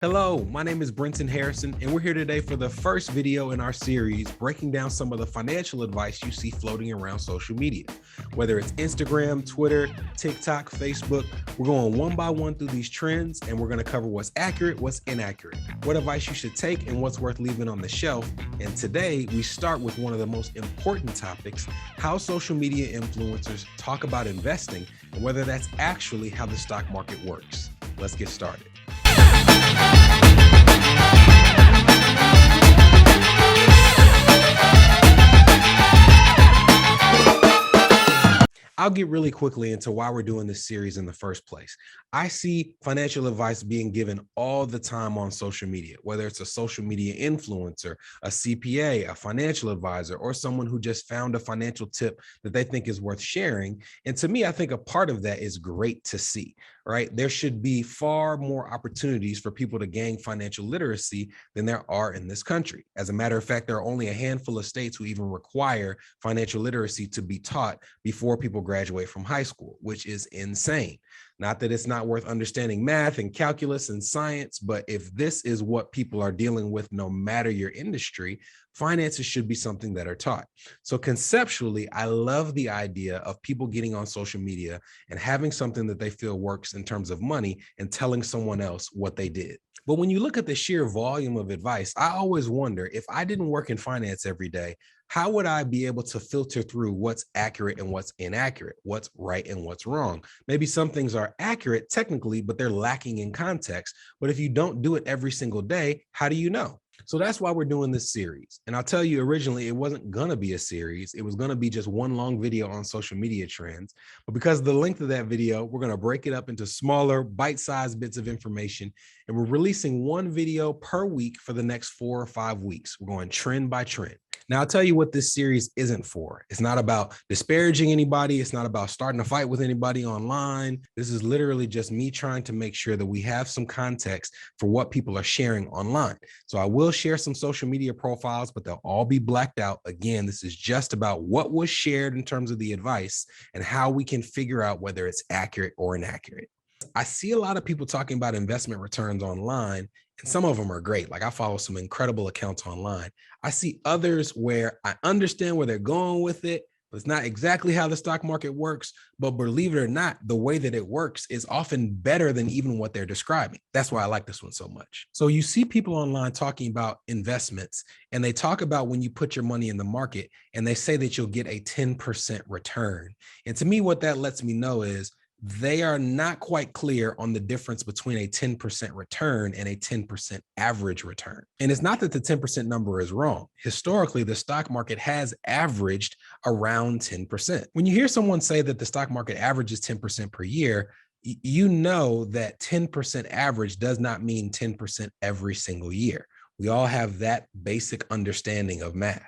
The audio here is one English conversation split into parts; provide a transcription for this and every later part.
Hello, my name is Brenton Harrison, and we're here today for the first video in our series breaking down some of the financial advice you see floating around social media. Whether it's Instagram, Twitter, TikTok, Facebook, we're going one by one through these trends, and we're going to cover what's accurate, what's inaccurate, what advice you should take, and what's worth leaving on the shelf. And today, we start with one of the most important topics, how social media influencers talk about investing and whether that's actually how the stock market works. Let's get started. I'll get really quickly into why we're doing this series in the first place. I see financial advice being given all the time on social media, whether it's a social media influencer, a CPA, a financial advisor, or someone who just found a financial tip that they think is worth sharing. And to me, I think a part of that is great to see, right? There should be far more opportunities for people to gain financial literacy than there are in this country. As a matter of fact, there are only a handful of states who even require financial literacy to be taught before people graduate from high school, which is insane. Not that it's not worth understanding math and calculus and science, but if this is what people are dealing with, no matter your industry, finances should be something that are taught. So conceptually, I love the idea of people getting on social media and having something that they feel works in terms of money and telling someone else what they did. But when you look at the sheer volume of advice, I always wonder, if I didn't work in finance every day, how would I be able to filter through what's accurate and what's inaccurate, what's right and what's wrong? Maybe some things are accurate technically, but they're lacking in context. But if you don't do it every single day, how do you know? So that's why we're doing this series. And I'll tell you, originally, it wasn't going to be a series. It was going to be just one long video on social media trends. But because of the length of that video, we're going to break it up into smaller, bite-sized bits of information. And we're releasing one video per week for the next 4 or 5 weeks. We're going trend by trend. Now, I'll tell you what this series isn't for. It's not about disparaging anybody. It's not about starting a fight with anybody online. This is literally just me trying to make sure that we have some context for what people are sharing online. So I will share some social media profiles, but they'll all be blacked out. Again, this is just about what was shared in terms of the advice and how we can figure out whether it's accurate or inaccurate. I see a lot of people talking about investment returns online, and some of them are great. Like, I follow some incredible accounts online. I see others where I understand where they're going with it, but it's not exactly how the stock market works. But believe it or not, the way that it works is often better than even what they're describing. That's why I like this one so much. So you see people online talking about investments, and they talk about when you put your money in the market, and they say that you'll get a 10% return. And to me, what that lets me know is they are not quite clear on the difference between a 10% return and a 10% average return. And it's not that the 10% number is wrong. Historically, the stock market has averaged around 10%. When you hear someone say that the stock market averages 10% per year, you know that 10% average does not mean 10% every single year. We all have that basic understanding of math.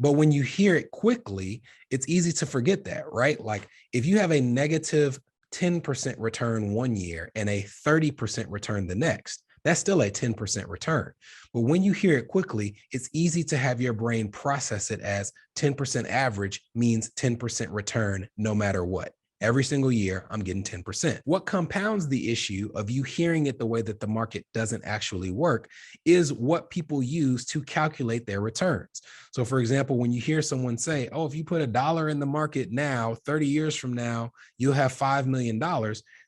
But when you hear it quickly, it's easy to forget that, right? Like, if you have a negative 10% return one year and a 30% return the next, that's still a 10% return. But when you hear it quickly, it's easy to have your brain process it as 10% average means 10% return no matter what. Every single year, I'm getting 10%. What compounds the issue of you hearing it the way that the market doesn't actually work is what people use to calculate their returns. So for example, when you hear someone say, oh, if you put $1 in the market now, 30 years from now, you'll have $5 million.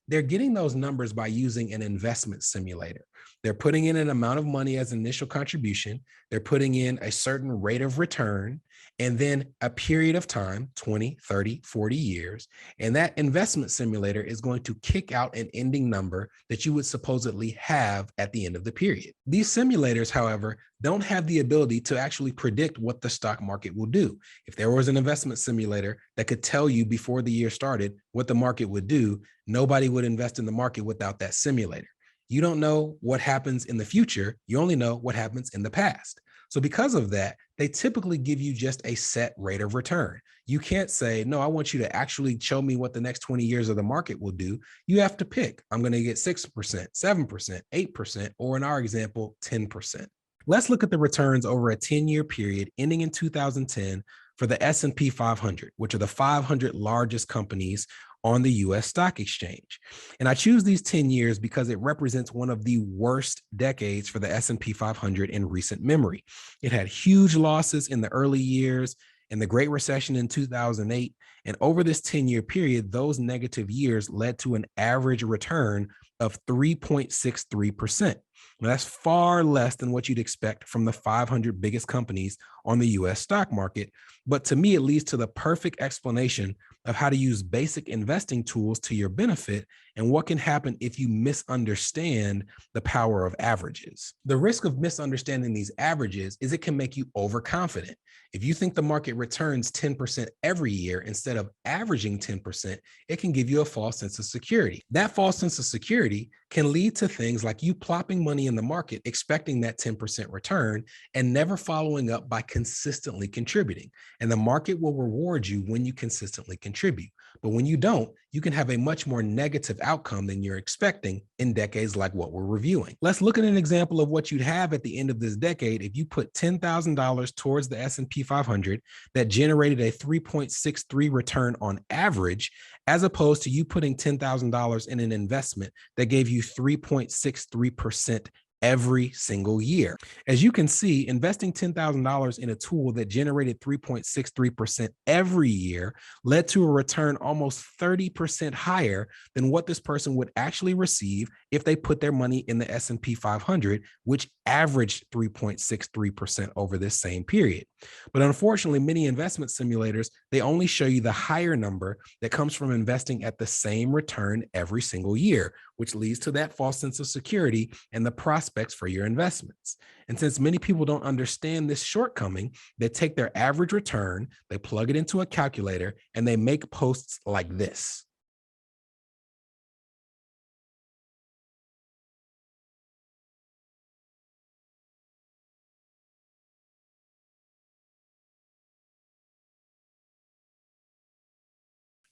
They're getting those numbers by using an investment simulator. They're putting in an amount of money as initial contribution. They're putting in a certain rate of return, and then a period of time, 20, 30, 40 years. And that investment simulator is going to kick out an ending number that you would supposedly have at the end of the period. These simulators, however, don't have the ability to actually predict what the stock market will do. If there was an investment simulator that could tell you before the year started what the market would do, nobody would invest in the market without that simulator. You don't know what happens in the future. You only know what happens in the past. So because of that, they typically give you just a set rate of return. You can't say, no, I want you to actually show me what the next 20 years of the market will do. You have to pick. I'm going to get 6%, 7%, 8%, or in our example, 10%. Let's look at the returns over a 10-year period ending in 2010 for the S&P 500, which are the 500 largest companies on the US stock exchange. And I choose these 10 years because it represents one of the worst decades for the S&P 500 in recent memory. It had huge losses in the early years and the Great Recession in 2008. And over this 10-year period, those negative years led to an average return of 3.63%. Now, that's far less than what you'd expect from the 500 biggest companies on the US stock market. But to me, it leads to the perfect explanation of how to use basic investing tools to your benefit and what can happen if you misunderstand the power of averages. The risk of misunderstanding these averages is it can make you overconfident. If you think the market returns 10% every year instead of averaging 10%, it can give you a false sense of security. That false sense of security can lead to things like you plopping money in the market, expecting that 10% return, and never following up by consistently contributing. And the market will reward you when you consistently contribute. But when you don't, you can have a much more negative outcome than you're expecting in decades like what we're reviewing. Let's look at an example of what you'd have at the end of this decade if you put $10,000 towards the S&P 500 that generated a 3.63 return on average, as opposed to you putting $10,000 in an investment that gave you 3.63% every single year. As you can see, investing $10,000 in a tool that generated 3.63% every year led to a return almost 30% higher than what this person would actually receive if they put their money in the S&P 500, which averaged 3.63% over this same period. But unfortunately, many investment simulators, they only show you the higher number that comes from investing at the same return every single year, which leads to that false sense of security and the prospects for your investments. And since many people don't understand this shortcoming, they take their average return, they plug it into a calculator, and they make posts like this.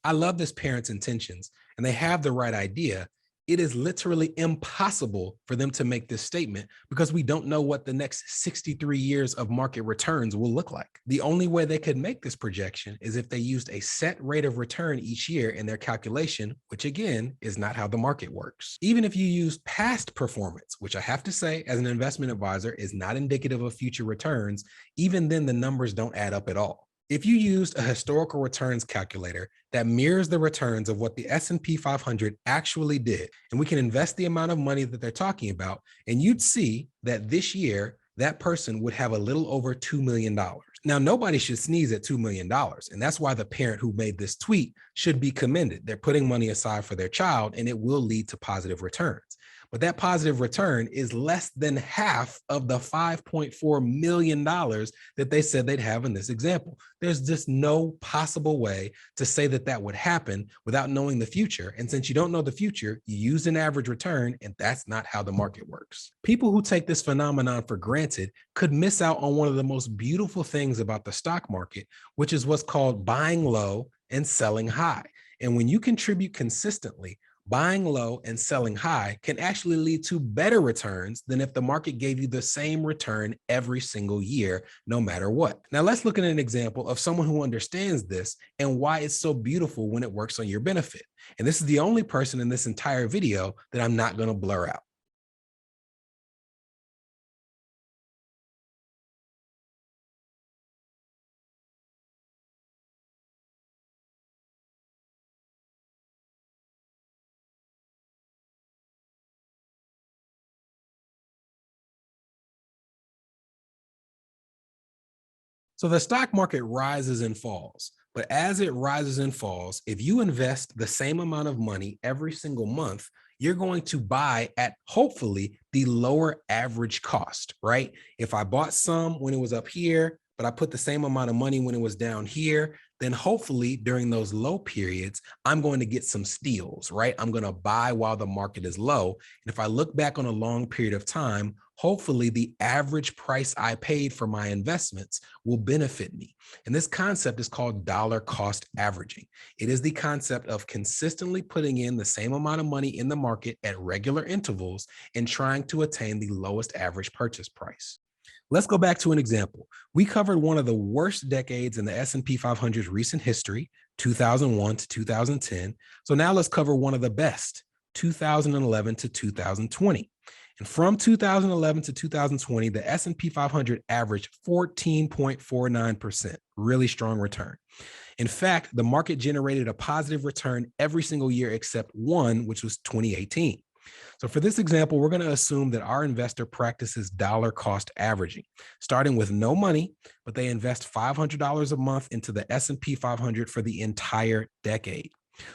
I love this parent's intentions, and they have the right idea. It is literally impossible for them to make this statement because we don't know what the next 63 years of market returns will look like. The only way they could make this projection is if they used a set rate of return each year in their calculation, which again is not how the market works. Even if you use past performance, which I have to say as an investment advisor is not indicative of future returns, even then the numbers don't add up at all. If you used a historical returns calculator that mirrors the returns of what the S&P 500 actually did, and we can invest the amount of money that they're talking about, and you'd see that this year, that person would have a little over $2 million. Now, nobody should sneeze at $2 million. And that's why the parent who made this tweet should be commended. They're putting money aside for their child, and it will lead to positive returns. But that positive return is less than half of the $5.4 million that they said they'd have in this example. There's just no possible way to say that that would happen without knowing the future. And since you don't know the future, you use an average return, and that's not how the market works. People who take this phenomenon for granted could miss out on one of the most beautiful things about the stock market, which is what's called buying low and selling high. And when you contribute consistently, buying low and selling high can actually lead to better returns than if the market gave you the same return every single year, no matter what. Now, let's look at an example of someone who understands this and why it's so beautiful when it works on your benefit. And this is the only person in this entire video that I'm not going to blur out. So the stock market rises and falls, but as it rises and falls, if you invest the same amount of money every single month, you're going to buy at hopefully the lower average cost, right? If I bought some when it was up here, but I put the same amount of money when it was down here, then hopefully during those low periods, I'm going to get some steals, right? I'm going to buy while the market is low. And if I look back on a long period of time, hopefully the average price I paid for my investments will benefit me. And this concept is called dollar cost averaging. It is the concept of consistently putting in the same amount of money in the market at regular intervals and trying to attain the lowest average purchase price. Let's go back to an example. We covered one of the worst decades in the S&P 500's recent history, 2001 to 2010. So now let's cover one of the best, 2011 to 2020. And from 2011 to 2020, the S&P 500 averaged 14.49%, really strong return. In fact, the market generated a positive return every single year except one, which was 2018. So for this example, we're going to assume that our investor practices dollar cost averaging, starting with no money, but they invest $500 a month into the S&P 500 for the entire decade.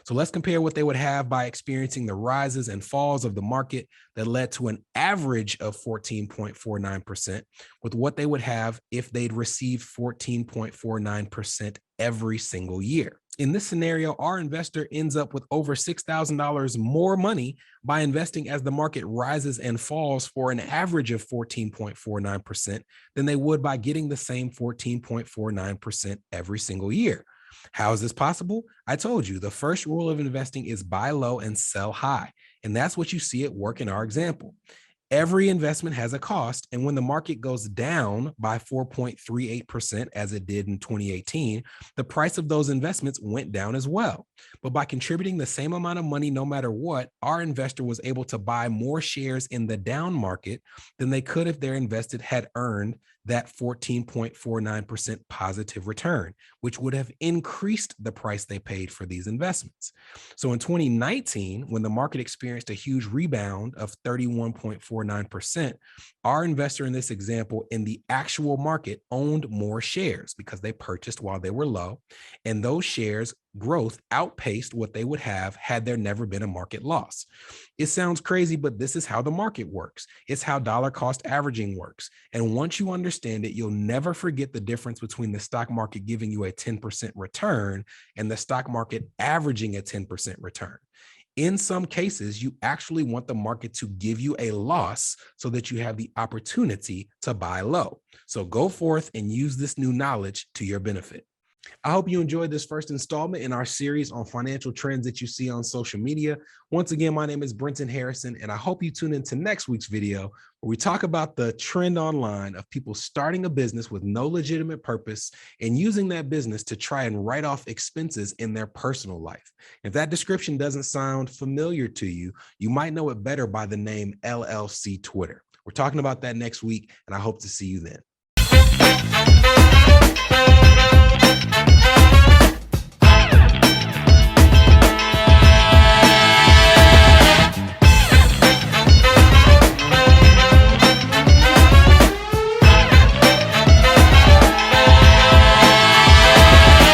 So let's compare what they would have by experiencing the rises and falls of the market that led to an average of 14.49% with what they would have if they'd received 14.49% every single year. In this scenario, our investor ends up with over $6,000 more money by investing as the market rises and falls for an average of 14.49% than they would by getting the same 14.49% every single year. How is this possible? I told you the first rule of investing is buy low and sell high. And that's what you see at work in our example. Every investment has a cost. And when the market goes down by 4.38%, as it did in 2018, the price of those investments went down as well. But by contributing the same amount of money, no matter what, our investor was able to buy more shares in the down market than they could if their invested had earned that 14.49% positive return, which would have increased the price they paid for these investments. So in 2019, when the market experienced a huge rebound of 31.49%, our investor in this example in the actual market owned more shares because they purchased while they were low, and those shares growth outpaced what they would have had there never been a market loss. It sounds crazy, but this is how the market works. It's how dollar cost averaging works. And once you understand it, you'll never forget the difference between the stock market giving you a 10% return and the stock market averaging a 10% return. In some cases, you actually want the market to give you a loss so that you have the opportunity to buy low. So go forth and use this new knowledge to your benefit. I hope you enjoyed this first installment in our series on financial trends that you see on social media. Once again, my name is Brenton Harrison, and I hope you tune into next week's video where we talk about the trend online of people starting a business with no legitimate purpose and using that business to try and write off expenses in their personal life. If that description doesn't sound familiar to you, you might know it better by the name LLC Twitter. We're talking about that next week, and I hope to see you then.